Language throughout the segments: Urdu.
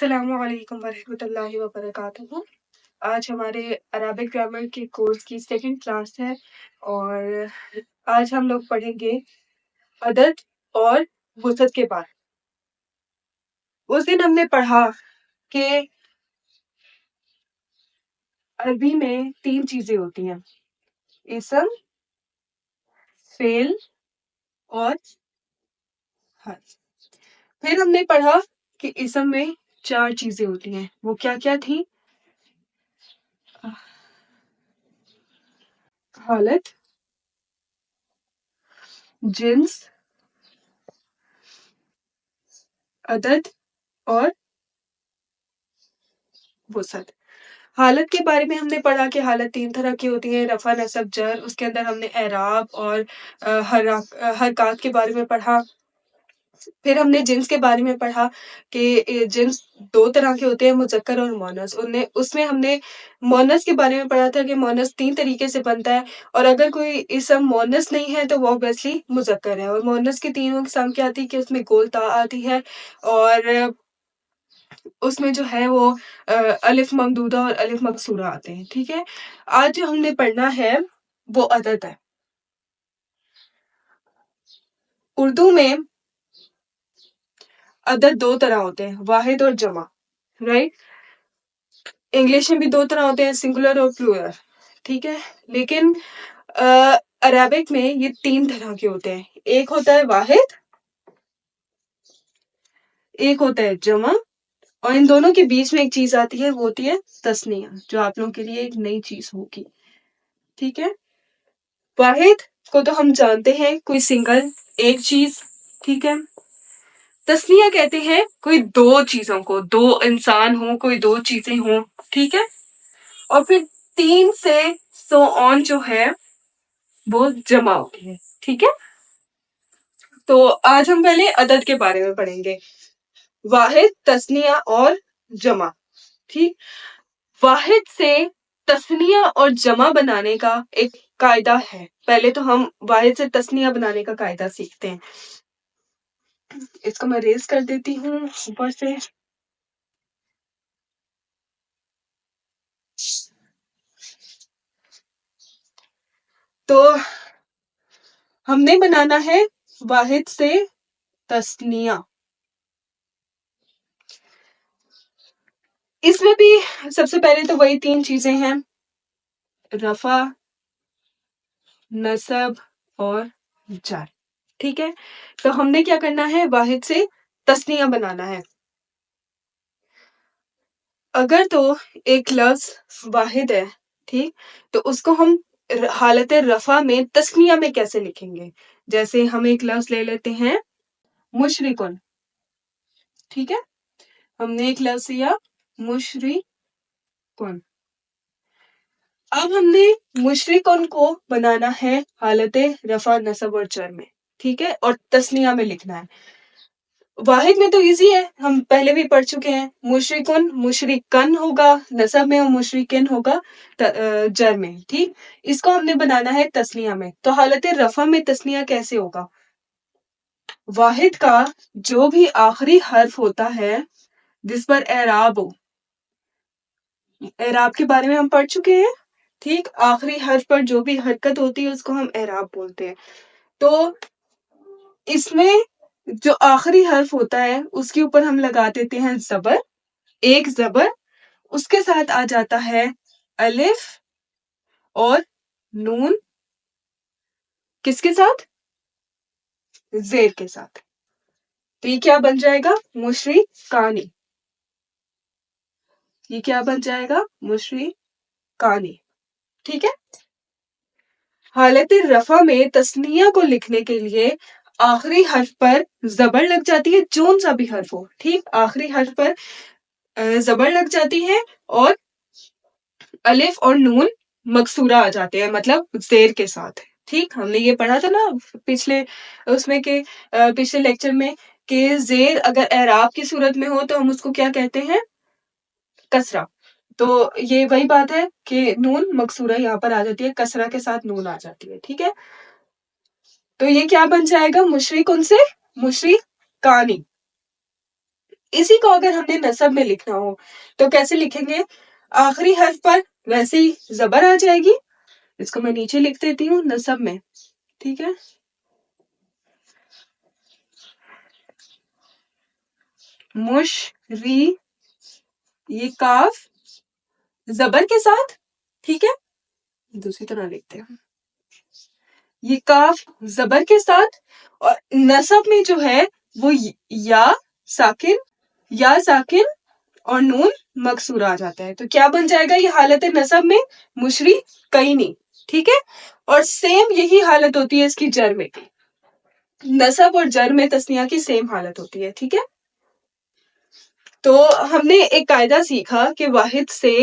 السلام علیکم ورحمۃ اللہ وبرکاتہ۔ آج ہمارے عربک گرامر کے کورس کی سیکنڈ کلاس ہے اور آج ہم لوگ پڑھیں گے عدد اور وسعت کے بارے۔ اس دن ہم نے پڑھا کہ عربی میں 3 چیزیں ہوتی ہیں: اسم، فعل اور حرف۔ پھر ہم نے پڑھا کہ اسم میں 4 چیزیں ہوتی ہیں، وہ کیا کیا تھیں؟ حالت، جنس، عدد اور وسعت۔ حالت کے بارے میں ہم نے پڑھا کہ حالت 3 طرح کی ہوتی ہے: رفع، نصب، جر۔ اس کے اندر ہم نے اعراب اور حرکات کے بارے میں پڑھا۔ پھر ہم نے جنس کے بارے میں پڑھا کہ جنس 2 طرح کے ہوتے ہیں: مذکر اور مؤنث۔ اس میں ہم نے مؤنث کے بارے میں پڑھا تھا کہ مؤنث 3 طریقے سے بنتا ہے، اور اگر کوئی اسم مؤنث نہیں ہے تو وہ obviously مذکر ہے۔ اور مؤنث کی 3 اقسام کیا آتی ہے کہ اس میں گول تا آتی ہے، اور اس میں جو ہے وہ الف ممدودہ اور الف مقصورہ آتے ہیں۔ ٹھیک ہے، آج جو ہم نے پڑھنا ہے وہ عدد ہے۔ اردو میں عدد 2 طرح ہوتے ہیں: واحد اور جمع، رائٹ؟ انگلش میں بھی 2 طرح ہوتے ہیں: سنگولر اور پلورل۔ ٹھیک ہے، لیکن عربک میں یہ 3 طرح کے ہوتے ہیں: ایک ہوتا ہے واحد، ایک ہوتا ہے جمع، اور ان دونوں کے بیچ میں ایک چیز آتی ہے، وہ ہوتی ہے تثنیہ، جو آپ لوگوں کے لیے ایک نئی چیز ہوگی۔ ٹھیک ہے، واحد کو تو ہم جانتے ہیں، کوئی سنگل، ایک چیز۔ ٹھیک ہے، تثنیہ کہتے ہیں کوئی 2 چیزوں کو، 2 انسان ہوں، کوئی 2 چیزیں ہوں۔ ٹھیک ہے، اور پھر 3 سے سو آن جو ہے وہ جمع ہوتی ہے۔ ٹھیک ہے، تو آج ہم پہلے عدد کے بارے میں پڑھیں گے: واحد، تثنیہ اور جمع۔ ٹھیک، واحد سے تثنیہ اور جمع بنانے کا ایک قاعدہ ہے۔ پہلے تو ہم واحد سے تثنیہ بنانے کا قاعدہ سیکھتے ہیں۔ اس کو میں ریز کر دیتی ہوں اوپر سے۔ تو ہم نے بنانا ہے واحد سے تثنیہ۔ اس میں بھی سب سے پہلے تو وہی 3 چیزیں ہیں: رفع، نصب اور جر۔ ٹھیک ہے، تو ہم نے کیا کرنا ہے؟ واحد سے تثنیہ بنانا ہے۔ اگر تو ایک لفظ واحد ہے، ٹھیک، تو اس کو ہم حالت رفع میں تثنیہ میں کیسے لکھیں گے؟ جیسے ہم ایک لفظ لے لیتے ہیں مشرکن۔ ٹھیک ہے، ہم نے ایک لفظ لیا مشرکن۔ اب ہم نے مشرکن کو بنانا ہے حالت رفع، نصب اور جر میں۔ ٹھیک ہے، اور تثنیہ میں لکھنا ہے۔ واحد میں تو ایزی ہے، ہم پہلے بھی پڑھ چکے ہیں، مشرکن مشرکن ہوگا نصب میں، اور مشرکن ہوگا جر میں۔ ٹھیک، اس کو ہم نے بنانا ہے تثنیہ میں۔ تو حالت رفع میں تثنیہ کیسے ہوگا؟ واحد کا جو بھی آخری حرف ہوتا ہے جس پر اعراب ہو، اعراب کے بارے میں ہم پڑھ چکے ہیں۔ ٹھیک، آخری حرف پر جو بھی حرکت ہوتی ہے اس کو ہم اعراب بولتے ہیں۔ تو اس میں جو آخری حرف ہوتا ہے اس کے اوپر ہم لگا دیتے ہیں زبر، ایک زبر، اس کے ساتھ آ جاتا ہے الف اور نون، کس کے ساتھ؟ زیر کے ساتھ۔ تو یہ کیا بن جائے گا؟ مشرکانی۔ یہ کیا بن جائے گا؟ مشرکانی۔ ٹھیک ہے، حالت رفع میں تثنیہ کو لکھنے کے لیے آخری حرف پر زبر لگ جاتی ہے، جون سا بھی حرف ہو۔ ٹھیک، آخری حرف پر زبر لگ جاتی ہے، اور الف اور نون مکسورہ آ جاتے ہیں، مطلب زیر کے ساتھ۔ ٹھیک، ہم نے یہ پڑھا تھا نا پچھلے لیکچر میں کہ زیر اگر اعراب کی صورت میں ہو تو ہم اس کو کیا کہتے ہیں؟ کسرہ۔ تو یہ وہی بات ہے کہ نون مکسورہ یہاں پر آ جاتی ہے، کسرہ کے ساتھ نون آ جاتی ہے۔ ٹھیک ہے، تو یہ کیا بن جائے گا؟ مشرکن سے مشرکانی۔ اسی کو اگر ہم نے نصب میں لکھنا ہو تو کیسے لکھیں گے؟ آخری حرف پر ویسے ہی زبر آ جائے گی، اس کو میں نیچے لکھ دیتی ہوں نصب میں، ٹھیک ہے؟ مشری، یہ کاف زبر کے ساتھ، ٹھیک ہے؟ دوسری طرح لکھتے ہیں، یہ کاف زبر کے ساتھ، اور نصب میں جو ہے وہ یا ساکن اور نون مکسورہ آ جاتا ہے، تو کیا بن جائے گا یہ حالت نصب میں؟ مشری کئینی، ٹھیک ہے؟ اور سیم یہی حالت ہوتی ہے اس کی جر میں، نصب اور جر میں تثنیہ کی سیم حالت ہوتی ہے، ٹھیک ہے؟ تو ہم نے ایک قاعدہ سیکھا کہ واحد سے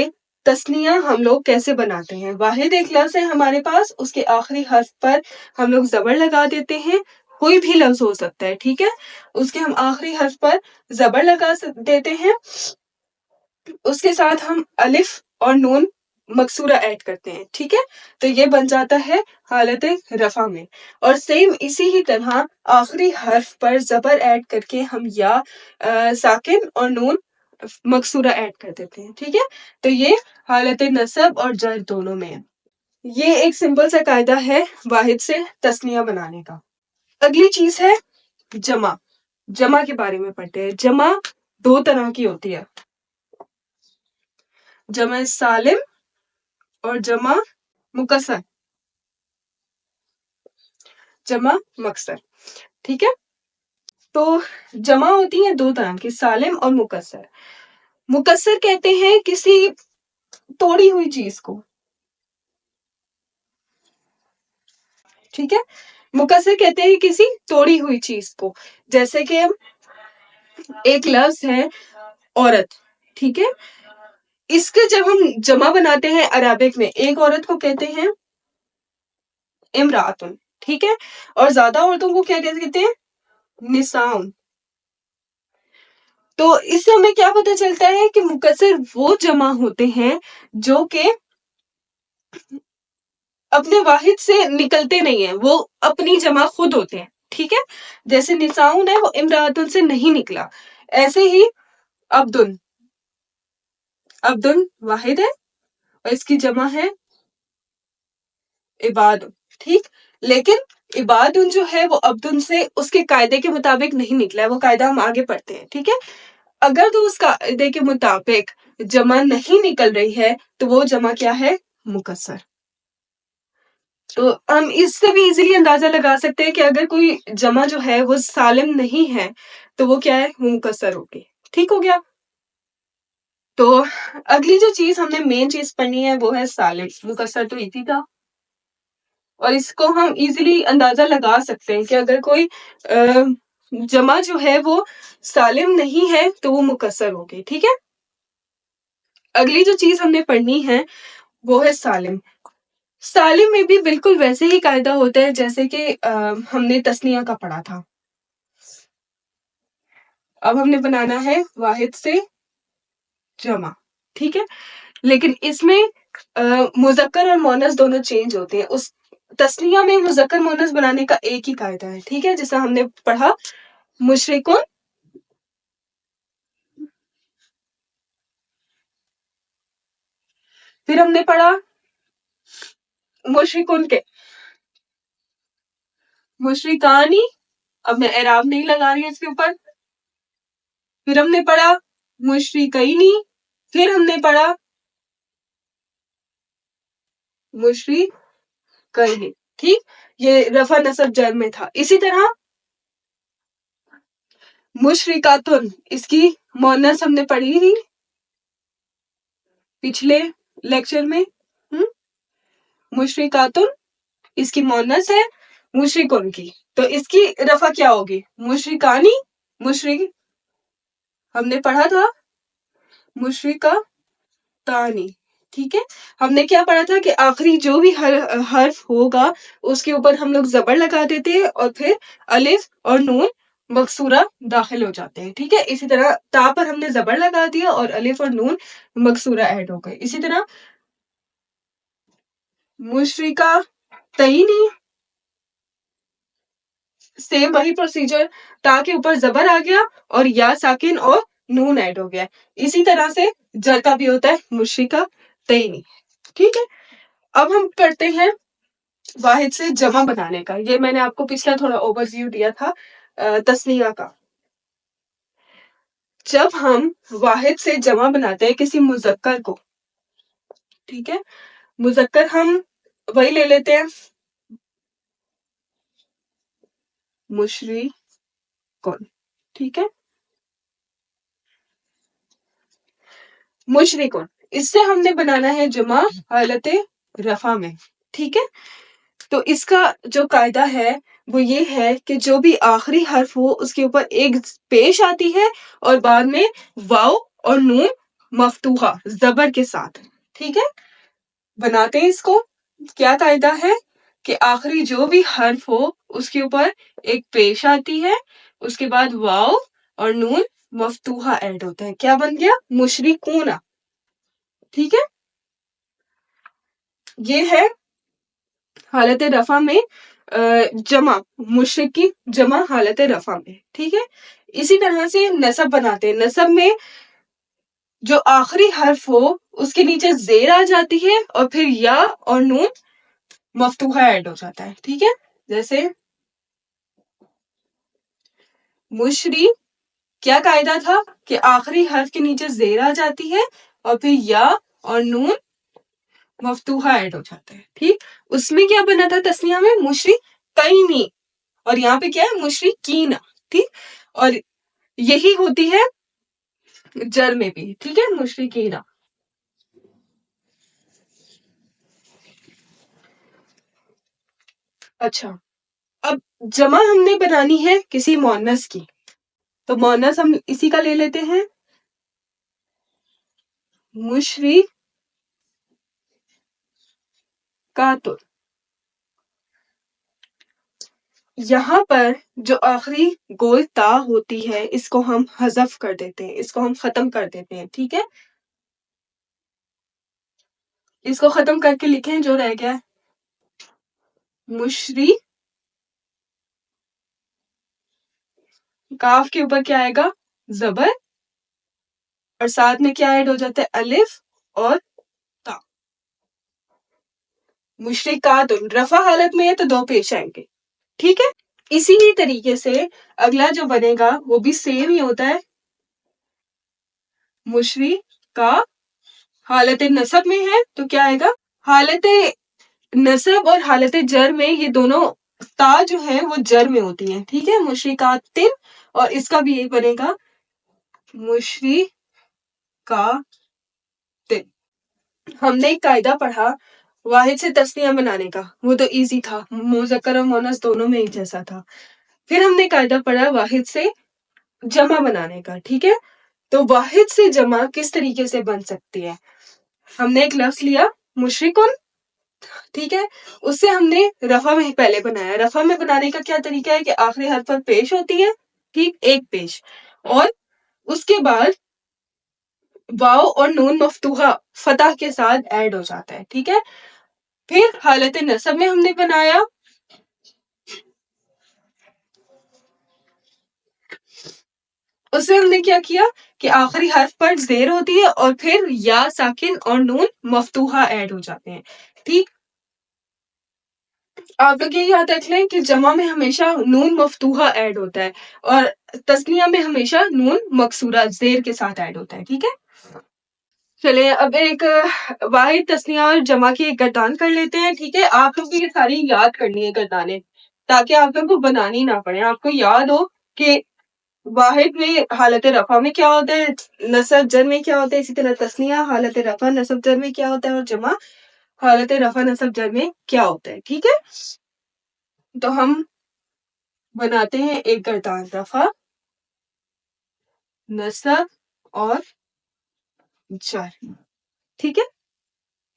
تثنیہ ہم لوگ کیسے بناتے ہیں۔ واحد ایک لفظ ہے ہمارے پاس، اس کے آخری حرف پر ہم لوگ زبر لگا دیتے ہیں، کوئی بھی لفظ ہو سکتا ہے، ٹھیک ہے؟ اس کے ہم آخری حرف پر زبر لگا دیتے ہیں، اس کے ساتھ ہم الف اور نون مکسورہ ایڈ کرتے ہیں، ٹھیک ہے؟ تو یہ بن جاتا ہے حالت رفع میں، اور سیم اسی ہی طرح آخری حرف پر زبر ایڈ کر کے ہم یا ساکن اور نون مکسورہ ایڈ کر دیتے ہیں، ٹھیک ہے؟ تو یہ حالت نصب اور جر دونوں میں ہے۔ یہ ایک سمپل سا قاعدہ ہے واحد سے تثنیہ بنانے کا۔ اگلی چیز ہے جمع۔ جمع کے بارے میں پڑھتے ہیں۔ جمع دو طرح کی ہوتی ہے، جمع سالم اور جمع مکسر، جمع مکسر، ٹھیک ہے؟ تو جمع ہوتی ہیں دو طرح کی، سالم اور مکسر۔ مکسر کہتے ہیں کسی توڑی ہوئی چیز کو، ٹھیک ہے؟ مکسر کہتے ہیں کسی توڑی ہوئی چیز کو، جیسے کہ ایک لفظ ہے عورت، ٹھیک ہے؟ اس کے جب ہم جمع بناتے ہیں عربک میں، ایک عورت کو کہتے ہیں امراتن، ٹھیک ہے؟ اور زیادہ عورتوں کو کیا کہتے ہیں؟ نساؤن۔ تو اس سے ہمیں کیا پتہ چلتا ہے کہ مکسر وہ جمع ہوتے ہیں جو کہ اپنے واحد سے نکلتے نہیں ہیں، وہ اپنی جمع خود ہوتے ہیں، ٹھیک ہے؟ جیسے نساؤن ہے وہ امراتن سے نہیں نکلا، ایسے ہی عبدن واحد ہے اور اس کی جمع ہے عباد، ٹھیک؟ لیکن عبادن جو ہے وہ عبدن سے اس کے قاعدے کے مطابق نہیں نکلا ہے، وہ قاعدہ ہم آگے پڑھتے ہیں، ٹھیک ہے؟ اگر تو اس قاعدے کے مطابق جمع نہیں نکل رہی ہے تو وہ جمع کیا ہے؟ مکسر۔ تو ہم اس سے بھی ایزیلی اندازہ لگا سکتے ہیں کہ اگر کوئی جمع جو ہے وہ سالم نہیں ہے تو وہ کیا ہے؟ وہ مکسر ہوگی، ٹھیک ہو گیا؟ تو اگلی جو چیز ہم نے مین چیز پڑھنی ہے وہ ہے سالم۔ مکسر تو ایزی تھا، اور اس کو ہم ایزیلی اندازہ لگا سکتے ہیں کہ اگر کوئی جمع جو ہے وہ سالم نہیں ہے تو وہ مکسر ہوگی، ٹھیک ہے؟ اگلی جو چیز ہم نے پڑھنی ہے وہ ہے سالم۔ سالم میں بھی بالکل ویسے ہی قاعدہ ہوتا ہے جیسے کہ ہم نے تثنیہ کا پڑھا تھا۔ اب ہم نے بنانا ہے واحد سے جمع، ٹھیک ہے؟ لیکن اس میں مذکر اور مؤنث دونوں چینج ہوتے ہیں۔ اس تثنیہ میں مذکر مؤنث بنانے کا ایک ہی قاعدہ ہے، ٹھیک ہے؟ جیسا ہم نے پڑھا مشرکون، پھر ہم نے پڑھا مشرکون کے مشرکانی، اب میں اعراب نہیں لگا رہی اس کے اوپر۔ پھر ہم نے پڑھا مشرکینی، پھر ہم نے پڑھا مشرکین، ٹھیک؟ یہ رفع نصب جر میں تھا۔ اسی طرح مشرکاتن، اس کی مؤنث ہم نے پڑھی تھی پچھلے لیکچر میں، مشرکاتن اس کی مؤنث ہے مشرکن کی، تو اس کی رفع کیا ہوگی؟ مشرکانی، مشرک ہم نے پڑھا تھا مشرکاتانی، ٹھیک ہے؟ ہم نے کیا پڑھا تھا کہ آخری جو بھی حرف ہوگا اس کے اوپر ہم لوگ زبر لگا دیتے ہیں اور پھر الف اور نون مکسورہ داخل ہو جاتے ہیں، ٹھیک ہے؟ اسی طرح تا پر ہم نے زبر لگا دیا اور الف اور نون مکسورہ ایڈ ہو گئے۔ اسی طرح مشرکہ تئینی، سیم وہی پروسیجر، تا کے اوپر زبر آ گیا اور یا ساکن اور نون ایڈ ہو گیا ہے۔ اسی طرح سے جر کا بھی ہوتا ہے مشرکہ تینی، ٹھیک ہے۔ اب ہم کرتے ہیں واحد سے جمع بنانے کا، یہ میں نے آپ کو پچھلا تھوڑا اوور ویو دیا تھا تسنیہ کا۔ جب ہم واحد سے جمع بناتے ہیں کسی مذکر کو، ٹھیک ہے، مذکر ہم وہی لے لیتے ہیں مشرکون، ٹھیک ہے، مشرکون، اس سے ہم نے بنانا ہے جمع حالت رفع میں، ٹھیک ہے۔ تو اس کا جو قاعدہ ہے وہ یہ ہے کہ جو بھی آخری حرف ہو اس کے اوپر ایک پیش آتی ہے اور بعد میں واو اور نون مفتوحہ زبر کے ساتھ، ٹھیک ہے۔ بناتے ہیں اس کو، کیا قاعدہ ہے کہ آخری جو بھی حرف ہو اس کے اوپر ایک پیش آتی ہے، اس کے بعد واو اور نون مفتوحہ ایڈ ہوتا ہے، کیا بن گیا؟ مشرکون، ٹھیک ہے۔ یہ ہے حالت رفع میں جمع، مشرک کی جمع حالت رفع میں، ٹھیک ہے۔ اسی طرح سے نصب بناتے ہیں، نصب میں جو آخری حرف ہو اس کے نیچے زیر آ جاتی ہے اور پھر یا اور نون مفتوحہ ایڈ ہو جاتا ہے، ٹھیک ہے۔ جیسے مشری، کیا قاعدہ تھا کہ آخری حرف کے نیچے زیر آ جاتی ہے اور پھر یا اور نون مفتوحہ ایڈ ہو جاتا ہے، ٹھیک۔ اس میں کیا بنا تھا تسنیہ میں؟ مشرکینی، اور یہاں پہ کیا ہے؟ مشرکین، ٹھیک۔ اور یہی ہوتی ہے جر میں بھی، ٹھیک ہے، مشرکین۔ اچھا، اب جمع ہم نے بنانی ہے کسی مؤنث کی، تو مؤنث ہم اسی کا لے لیتے ہیں مشرکاتن۔ یہاں پر جو آخری گول تا ہوتی ہے اس کو ہم حذف کر دیتے ہیں، اس کو ہم ختم کر دیتے ہیں، ٹھیک ہے۔ اس کو ختم کر کے لکھیں جو رہ گیا مشری، کاف کے اوپر کیا آئے گا؟ زبر، اور ساتھ میں کیا ایڈ ہو جاتا ہے؟ الف اور تا۔ مشرکات رفع حالت میں ہے تو دو پیش آئیں گے، ٹھیک ہے۔ اسی ہی طریقے سے اگلا جو بنے گا وہ بھی سیم ہی ہوتا ہے، مشرکا حالت نصب میں ہے تو کیا آئے گا؟ حالت نصب اور حالت جر میں یہ دونوں تا جو ہے وہ جر میں ہوتی ہیں، ٹھیک ہے، مشرکات، اور اس کا بھی یہی بنے گا مشرکا۔ ہم نے ایک قاعدہ پڑھا واحد سے تسنیہ بنانے کا، وہ تو ایزی تھا، مذکر اور مؤنث دونوں میں ایک جیسا تھا۔ پھر ہم نے قاعدہ پڑھا واحد سے جمع بنانے کا، ٹھیک ہے۔ تو واحد سے جمع کس طریقے سے بن سکتی ہے؟ ہم نے ایک لفظ لیا مشرکن، ٹھیک ہے، اس سے ہم نے رفع میں پہلے بنایا۔ رفع میں بنانے کا کیا طریقہ ہے کہ آخری حرف پر پیش ہوتی ہے، ٹھیک، ایک پیش، اور اس کے بعد واو اور نون مفتوحہ فتح کے ساتھ ایڈ ہو جاتا ہے، ٹھیک ہے۔ پھر حالت نصب میں ہم نے بنایا، اس میں ہم نے کیا کیا کہ آخری حرف پر زیر ہوتی ہے اور پھر یا ساکن اور نون مفتوحہ ایڈ ہو جاتے ہیں، ٹھیک۔ آپ لوگ یہ یاد رکھ لیں کہ جمع میں ہمیشہ نون مفتوحہ ایڈ ہوتا ہے اور تسنیہ میں ہمیشہ نون مکسورہ زیر کے ساتھ ایڈ ہوتا ہے، ٹھیک ہے۔ چلے اب ایک واحد تسنیہ اور جمع کی ایک گردان کر لیتے ہیں، ٹھیک ہے۔ آپ لوگ یہ ساری یاد کرنی ہے گردانیں تاکہ آپ لوگ کو بنانی نہ پڑے، آپ کو یاد ہو کہ واحد میں حالت رفع میں کیا ہوتا ہے، نصب جر میں کیا ہوتا ہے، اسی طرح تسنیہ حالت رفع نصب جر میں کیا ہوتا ہے، اور جمع حالت رفع نصب جر میں کیا ہوتا ہے، ٹھیک ہے۔ تو ہم بناتے ہیں ایک گردان، رفع، نصب اور جر، ٹھیک ہے۔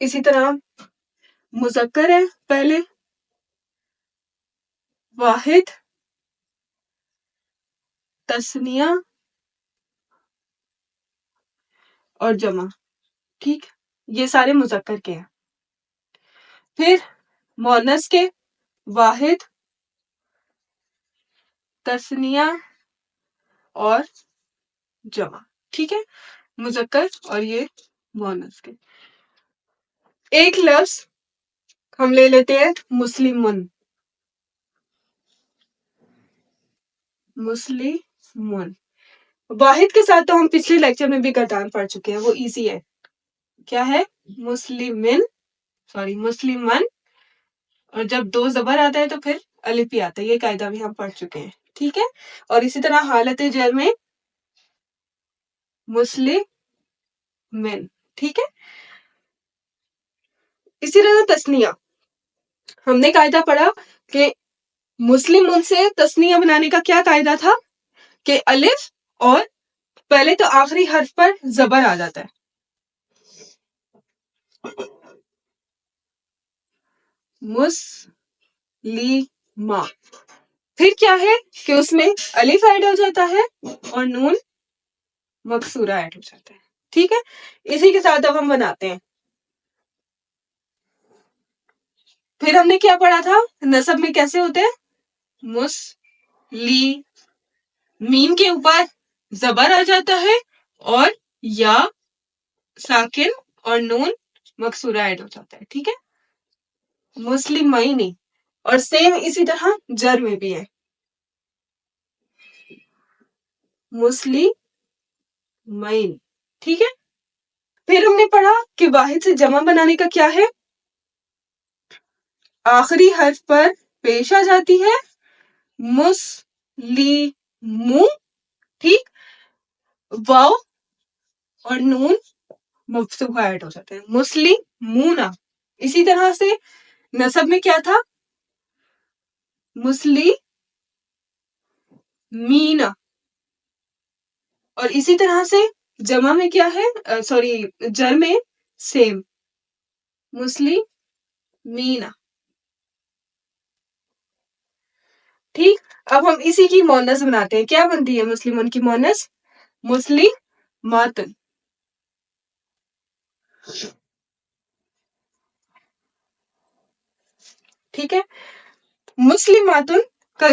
اسی طرح مذکر ہے پہلے، واحد، تثنیہ اور جمع، ٹھیک، یہ سارے مذکر کے ہیں۔ پھر مؤنث کے واحد، تثنیہ اور جمع، ٹھیک ہے، مذکر اور یہ مؤنث کے. ایک لفظ ہم لے لیتے ہیں مسلمن. مسلمن واحد کے ساتھ تو ہم پچھلے لیکچر میں بھی گردان پڑھ چکے ہیں، وہ ایزی ہے. کیا ہے؟ مسلمن، سوری مسلمن، اور جب دو زبر آتا ہے تو پھر الف بھی آتا ہے. یہ قاعدہ بھی ہم پڑھ چکے ہیں. ٹھیک ہے، اور اسی طرح حالت جر میں مسلمن. ٹھیک ہے، اسی طرح تثنیہ ہم نے قاعدہ پڑھا کہ مسلمن سے تثنیہ بنانے کا کیا قاعدہ تھا کہ الف اور پہلے تو آخری حرف پر زبر آ جاتا ہے. مسلمہ، پھر کیا ہے کہ اس میں الف ایڈ ہو جاتا ہے اور نون مکسورہ ایڈ ہو جاتا ہے. ٹھیک ہے، اسی کے ساتھ اب ہم بناتے ہیں. پھر ہم نے کیا پڑھا تھا نصب میں کیسے ہوتے ہیں؟ میم کے اوپر زبر آ جاتا ہے اور یا ساکن اور نون مکسورہ ایڈ ہو جاتا ہے. ٹھیک ہے، مسلمین. اور سیم اسی طرح جر میں بھی ہے مسلمین. ٹھیک ہے، پھر ہم نے پڑھا کہ واحد سے جمع بنانے کا کیا ہے؟ آخری حرف پر پیش آ جاتی ہے مسلیمو. ٹھیک، واو اور نون مفتوحہ ایڈ ہو جاتے ہیں مسلمونا. اسی طرح سے نصب میں کیا تھا؟ مسلمینا. اور اسی طرح سے جمع میں کیا ہے، سوری جر میں سیم مسلمینا. ٹھیک، اب ہم اسی کی مؤنث بناتے ہیں. کیا بنتی ہے مسلمن کی مؤنث؟ مسلماتن. ٹھیک ہے، مسلماتن کا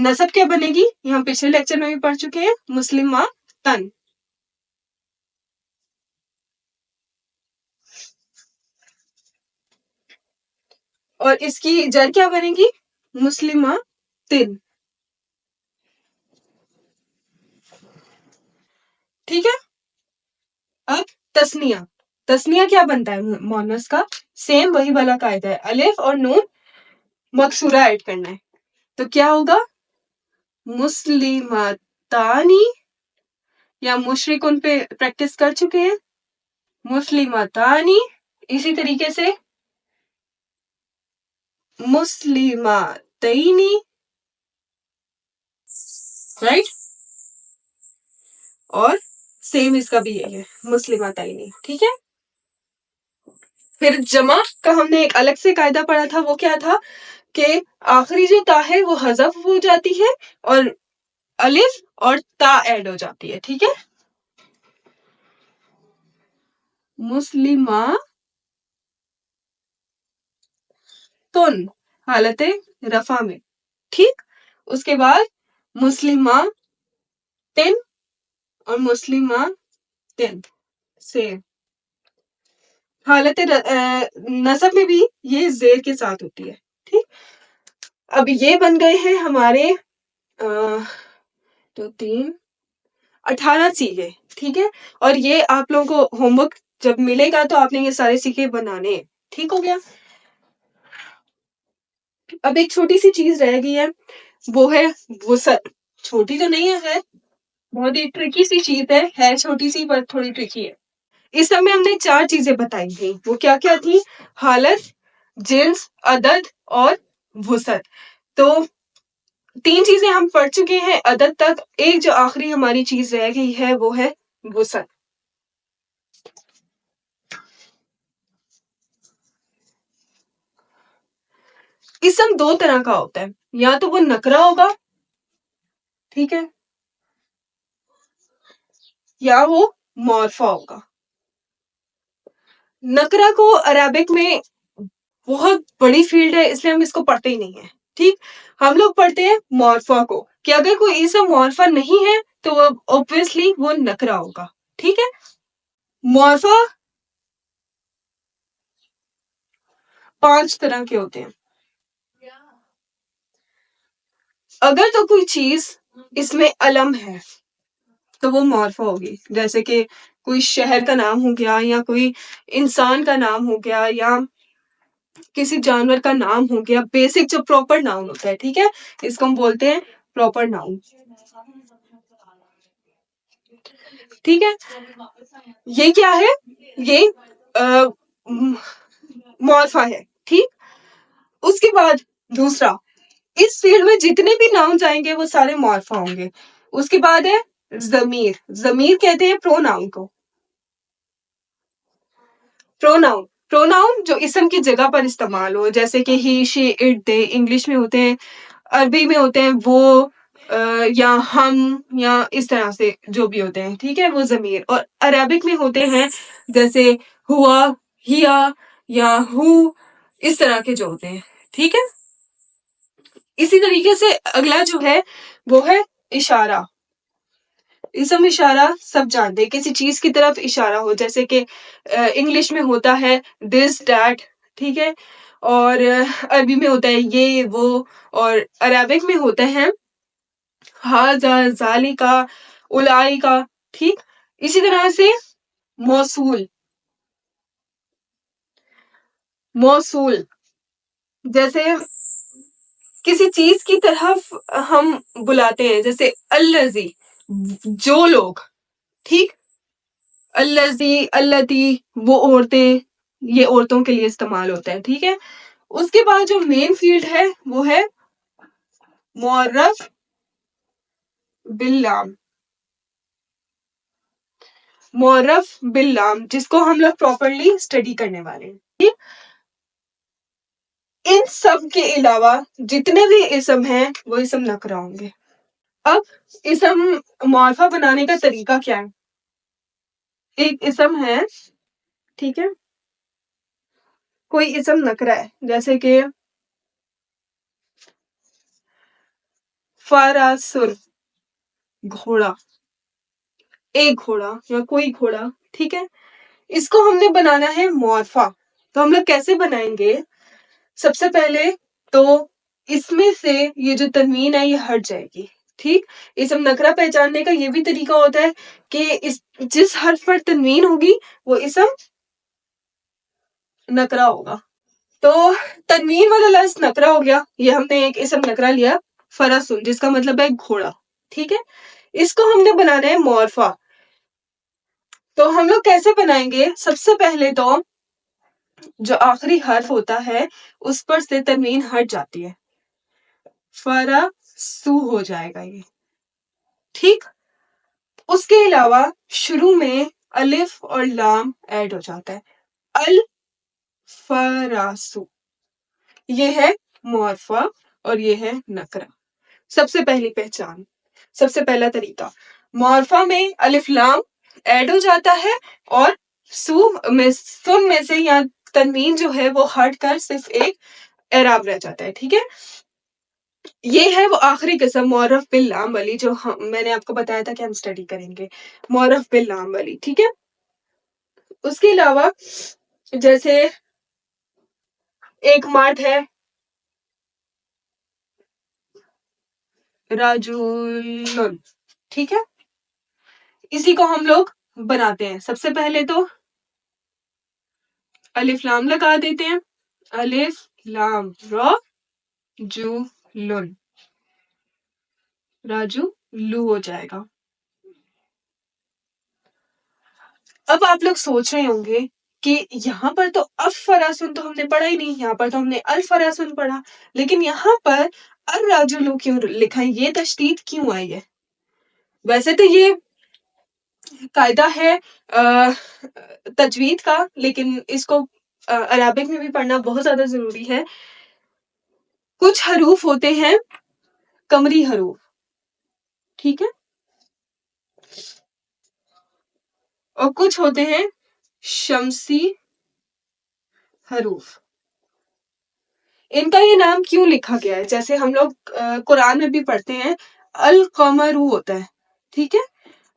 نصب کیا بنے گی؟ یہاں پچھلے لیکچر میں بھی پڑھ چکے ہیں، مسلماتن. اور اس کی جر کیا بنے گی؟ مسلماتن. ٹھیک ہے، اب تثنیہ کیا بنتا ہے مؤنث کا؟ سیم وہی والا قاعدہ ہے، الف اور نون مکسورہ ایڈ کرنا ہے. تو کیا ہوگا؟ مسلماتانی، یا مشرکون پہ پریکٹس کر چکے ہیں، مسلماتانی. اسی طریقے سے مسلماتینی، رائٹ. اور سیم اس کا بھی یہی ہے مسلماتینی. ٹھیک ہے، پھر جمع کا ہم نے ایک الگ سے قاعدہ پڑھا تھا. وہ کیا تھا کہ آخری جو تا ہے وہ حذف ہو جاتی ہے اور الف اور تا ایڈ ہو جاتی ہے. ٹھیک ہے، مسلماتن حالت رفع میں. ٹھیک، اس کے بعد مسلماتن اور مسلماتن سے. حالت نصب میں بھی یہ زیر کے ساتھ ہوتی ہے. ٹھیک، اب یہ بن گئے ہیں ہمارے 18 سیکھے. ٹھیک ہے، اور یہ آپ لوگوں کو ہوم ورک جب ملے گا تو آپ نے یہ سارے سیکھے بنانے ہیں. ٹھیک ہو گیا. اب ایک چھوٹی سی چیز رہ گئی ہے، وہ ہے وسعت. چھوٹی تو نہیں ہے، خیر بہت ہی ٹرکی سی چیز ہے چھوٹی سی پر تھوڑی ٹرکی ہے. اس سب میں ہم نے 4 چیزیں بتائی تھی. وہ کیا کیا تھی؟ حالت، جنس، عدد اور وسعت. تو 3 چیزیں ہم پڑھ چکے ہیں عدد تک. ایک جو آخری ہماری چیز رہ گئی ہے وہ ہے وسعت. اسم 2 طرح کا ہوتا ہے، یا تو وہ نکرہ ہوگا، ٹھیک ہے، یا وہ معرفہ ہوگا. نکرہ کو عربک میں بہت بڑی فیلڈ ہے، اس لیے ہم اس کو پڑھتے ہی نہیں ہیں. ٹھیک، ہم لوگ پڑھتے ہیں معرفہ کو، کہ اگر کوئی اسم معرفہ نہیں ہے تو obviously وہ نکرا ہوگا. ٹھیک ہے. مورفا 5 طرح کے ہوتے ہیں. اگر تو کوئی چیز اس میں علم ہے تو وہ مورفا ہوگی. جیسے کہ کوئی شہر کا نام ہو گیا یا کوئی انسان کا نام ہو گیا یا کسی جانور کا نام ہو گیا. بیسک جو پراپر ناؤن ہوتا ہے. ٹھیک ہے. اس کو ہم بولتے ہیں پراپر ناؤن. ٹھیک ہے. یہ کیا ہے؟ یہ مورفا ہے. ٹھیک. اس کے بعد دوسرا، اس فیلڈ میں جتنے بھی ناؤنز آئیں گے وہ سارے مورفا ہوں گے. اس کے بعد ہے ضمیر. ضمیر کہتے ہیں پروناؤن کو. پروناؤن جو اسم کی جگہ پر استعمال ہو، جیسے کہ ہی شی اٹ دے. انگلش میں ہوتے ہیں، عربی میں ہوتے ہیں وہ یا ہم یا اس طرح سے جو بھی ہوتے ہیں. ٹھیک ہے. وہ ضمیر. اور عربک میں ہوتے ہیں جیسے ہوا، ہیا یا ہو، اس طرح کے جو ہوتے ہیں. ٹھیک ہے. اسی طریقے سے اگلا جو ہے وہ ہے اشارہ. اسم اشارہ سب جانتے ہیں. کسی چیز کی طرف اشارہ ہو، جیسے کہ انگلش میں ہوتا ہے دس دیٹ. ٹھیک ہے. اور عربی میں ہوتا ہے یہ وہ. اور عربک میں ہوتے ہیں ہاذا، ذالکا، اولئکا. ٹھیک. اسی طرح سے موصول. جیسے کسی چیز کی طرف ہم بلاتے ہیں، جیسے الذی، جو لوگ. ٹھیک. الذی، اللتی، وہ عورتیں. یہ عورتوں کے لیے استعمال ہوتا ہے. ٹھیک ہے. اس کے بعد جو مین فیلڈ ہے وہ ہے معرف باللام. معرف باللام جس کو ہم لوگ پراپرلی اسٹڈی کرنے والے ہیں. ٹھیک. ان سب کے علاوہ جتنے بھی اسم ہیں وہ اسم نکرہ ہوں گے. اب اسم معرفہ بنانے کا طریقہ کیا ہے؟ ایک اسم ہے. ٹھیک ہے. کوئی اسم نکرہ ہے، جیسے کہ فراسن، گھوڑا. ایک گھوڑا یا کوئی گھوڑا. ٹھیک ہے. اس کو ہم نے بنانا ہے معرفہ. تو ہم لوگ کیسے بنائیں گے؟ سب سے پہلے تو اس میں سے یہ جو تنوین ہے یہ ہٹ جائے گی. ٹھیک. اسم نکرہ پہچاننے کا یہ بھی طریقہ ہوتا ہے کہ جس حرف پر تنوین ہوگی وہ اسم نکرہ ہوگا. تو تنوین والا لفظ نکرہ ہو گیا. یہ ہم نے ایک اسم نکرہ لیا فرسن، جس کا مطلب ہے گھوڑا. ٹھیک ہے. اس کو ہم نے بنانا ہے معرفہ. تو ہم لوگ کیسے بنائیں گے؟ سب سے پہلے تو جو آخری حرف ہوتا ہے اس پر سے تنوین ہٹ جاتی ہے، فرسو ہو جائے گا یہ. ٹھیک. اس کے علاوہ شروع میں الف اور لام ایڈ ہو جاتا ہے. الفراسو. یہ ہے معرفہ اور یہ ہے نکرہ. سب سے پہلی پہچان، سب سے پہلا طریقہ، معرفہ میں الف لام ایڈ ہو جاتا ہے اور سن میں سے یا تنوین جو ہے وہ ہٹ کر صرف ایک اعراب رہ جاتا ہے. ٹھیک ہے. یہ ہے وہ آخری قسم معرف باللام والی جو میں نے آپ کو بتایا تھا کہ ہم اسٹڈی کریں گے، معرف باللام والی. ٹھیک ہے. اس کے علاوہ جیسے ایک مرد ہے رجل. ٹھیک ہے. اسی کو ہم لوگ بناتے ہیں. سب سے پہلے تو الف لام لگا دیتے ہیں. الف لام را جو لن، راجو لو ہو جائے گا. اب آپ لوگ سوچ رہے ہوں گے کہ یہاں پر تو افراسن تو ہم نے پڑھا ہی نہیں، یہاں پر تو ہم نے الفراسن پڑھا، لیکن یہاں پر الراجلو کیوں لکھا ہے؟ یہ تشدید کیوں آئی ہے؟ ویسے تو یہ قاعدہ ہے تجوید کا، لیکن اس کو عربک میں بھی پڑھنا بہت زیادہ ضروری ہے. کچھ حروف ہوتے ہیں قمری حروف. ٹھیک ہے. اور کچھ ہوتے ہیں شمسی حروف. ان کا یہ نام کیوں لکھا گیا ہے؟ جیسے ہم لوگ قرآن میں بھی پڑھتے ہیں القمر ہوتا ہے. ٹھیک ہے،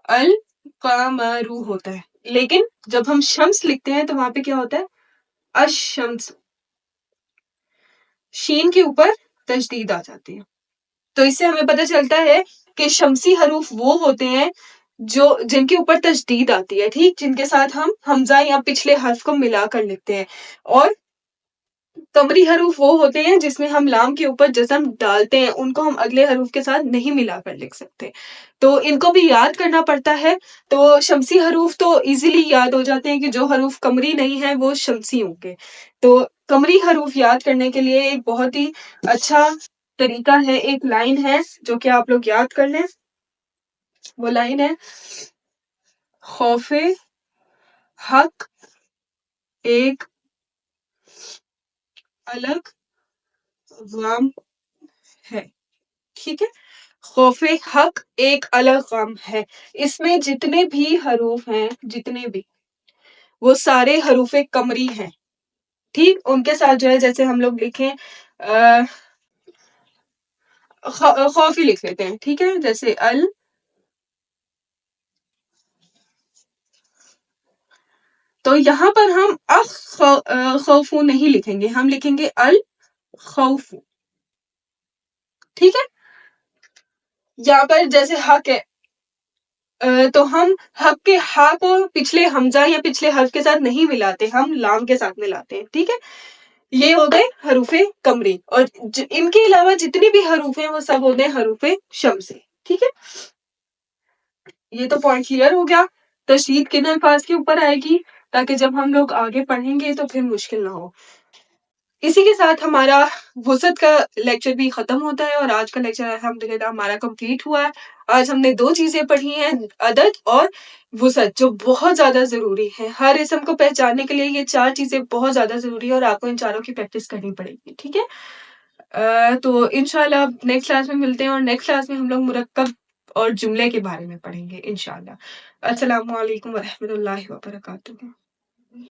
القمرو ہوتا ہے، لیکن جب ہم شمس لکھتے ہیں تو وہاں پہ کیا ہوتا ہے؟ الشمس، شین کے اوپر تشدید آ جاتی ہے۔ تو اس سے ہمیں پتہ چلتا ہے کہ شمسی حروف وہ ہوتے ہیں جن کے اوپر تشدید آتی ہے، ٹھیک، جن کے ساتھ ہم حمزہ یا پچھلے حرف کو ملا کر لکھتے ہیں، اور قمری حروف وہ ہوتے ہیں جس میں ہم لام کے اوپر جزم ڈالتے ہیں، ان کو ہم اگلے حروف کے ساتھ نہیں ملا کر لکھ سکتے، تو ان کو بھی یاد کرنا پڑتا ہے۔ تو شمسی حروف تو ایزیلی یاد ہو جاتے ہیں کہ جو حروف قمری نہیں ہیں وہ شمسی ہوں گے، تو قمری حروف یاد کرنے کے لیے ایک بہت ہی اچھا طریقہ ہے، ایک لائن ہے جو کہ آپ لوگ یاد کر لیں، وہ لائن ہے خوف حق ایک الگ غم ہے، ٹھیک ہے، خوف حق ایک الگ غم ہے، اس میں جتنے بھی حروف ہیں، جتنے بھی، وہ سارے حروف قمری ہیں، ٹھیک، ان کے ساتھ جو ہے جیسے ہم لوگ لکھیں خوف ہی لکھ لیتے ہیں، ٹھیک ہے، جیسے تو یہاں پر ہم خوف نہیں لکھیں گے، ہم لکھیں گے الخوف، ٹھیک ہے، یہاں پر جیسے حق ہے تو ہم حق کے ہا کو پچھلے حمزہ یا پچھلے حرف کے ساتھ نہیں ملاتے، ہم لام کے ساتھ ملاتے ہیں، ٹھیک ہے، یہ ہو گئے حروف قمری، اور ان کے علاوہ جتنی بھی حروف ہیں وہ سب ہوتے ہیں حروف شمسی، ٹھیک ہے، یہ تو پوائنٹ کلیئر ہو گیا۔ تشدید کن الفاظ کے اوپر آئے گی تاکہ جب ہم لوگ آگے پڑھیں گے تو پھر مشکل نہ ہو۔ اسی کے ساتھ ہمارا وسعت کا لیکچر بھی ختم ہوتا ہے، اور آج کا لیکچر الحمدللہ ہمارا کمپلیٹ ہوا ہے۔ آج ہم نے 2 چیزیں پڑھی ہیں، عدد اور وسعت، جو بہت زیادہ ضروری ہے، ہر اسم کو پہچاننے کے لیے یہ 4 چیزیں بہت زیادہ ضروری ہے، اور آپ کو ان چاروں کی پریکٹس کرنی پڑے گی، ٹھیک ہے، تو انشاءاللہ نیکسٹ کلاس میں ملتے ہیں، اور نیکسٹ کلاس میں ہم لوگ مرکب اور جملے کے بارے میں پڑھیں گے انشاءاللہ۔ السلام علیکم ورحمۃ اللہ وبرکاتہ۔